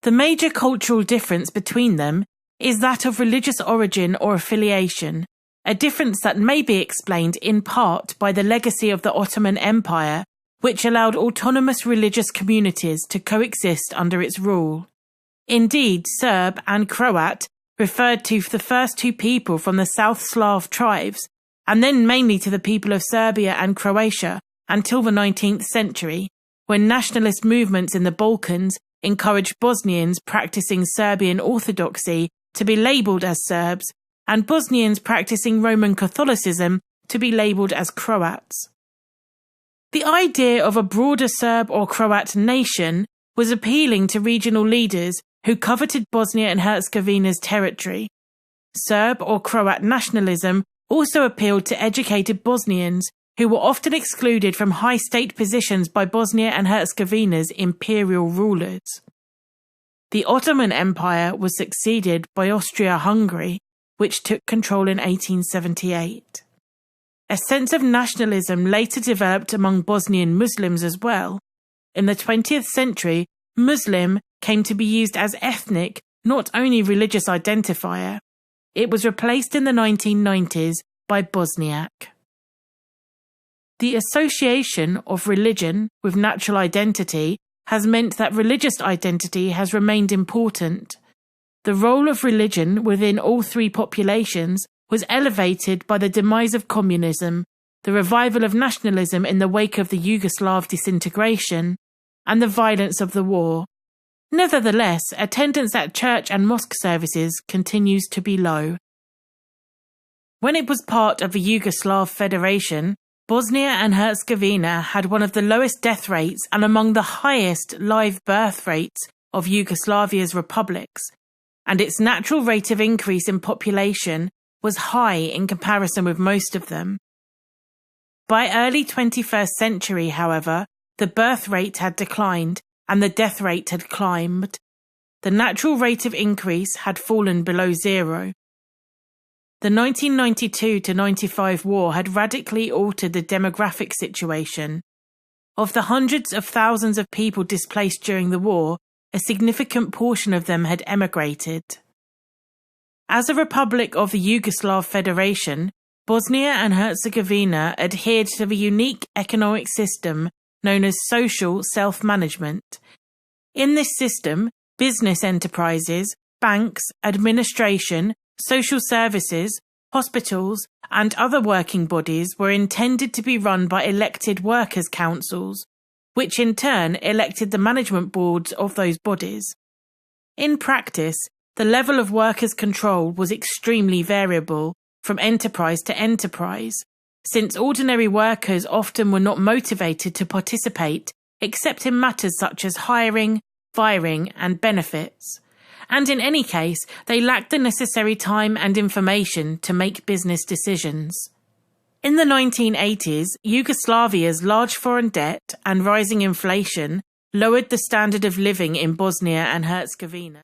The major cultural difference between them is that of religious origin or affiliation, a difference that may be explained in part by the legacy of the Ottoman Empire, which allowed autonomous religious communities to coexist under its rule. Indeed, Serb and Croat referred to the first two people from the South Slav tribes, and then mainly to the people of Serbia and Croatia until the 19th century, when nationalist movements in the Balkans encouraged Bosnians practicing Serbian Orthodoxy to be labelled as Serbs, and Bosnians practicing Roman Catholicism to be labelled as Croats. The idea of a broader Serb or Croat nation was appealing to regional leaders who coveted Bosnia and Herzegovina's territory. Serb or Croat nationalism also appealed to educated Bosnians who were often excluded from high state positions by Bosnia and Herzegovina's imperial rulers. The Ottoman Empire was succeeded by Austria-Hungary, which took control in 1878. A sense of nationalism later developed among Bosnian Muslims as well. In the 20th century, Muslim came to be used as ethnic, not only religious identifier. It was replaced in the 1990s by Bosniak. The association of religion with natural identity has meant that religious identity has remained important. The role of religion within all three populations was elevated by the demise of communism, the revival of nationalism in the wake of the Yugoslav disintegration, and the violence of the war. Nevertheless, attendance at church and mosque services continues to be low. When it was part of the Yugoslav Federation, Bosnia and Herzegovina had one of the lowest death rates and among the highest live birth rates of Yugoslavia's republics, and its natural rate of increase in population was high in comparison with most of them. By early 21st century, however, the birth rate had declined and the death rate had climbed. The natural rate of increase had fallen below zero. The 1992-95 war had radically altered the demographic situation. Of the hundreds of thousands of people displaced during the war, a significant portion of them had emigrated. As a republic of the Yugoslav Federation, Bosnia and Herzegovina adhered to the unique economic system known as social self-management. In this system, business enterprises, banks, administration, social services, hospitals, and other working bodies were intended to be run by elected workers' councils, which in turn elected the management boards of those bodies. In practice, the level of workers' control was extremely variable, from enterprise to enterprise, since ordinary workers often were not motivated to participate except in matters such as hiring, firing, and benefits. And in any case, they lacked the necessary time and information to make business decisions. In the 1980s, Yugoslavia's large foreign debt and rising inflation lowered the standard of living in Bosnia and Herzegovina.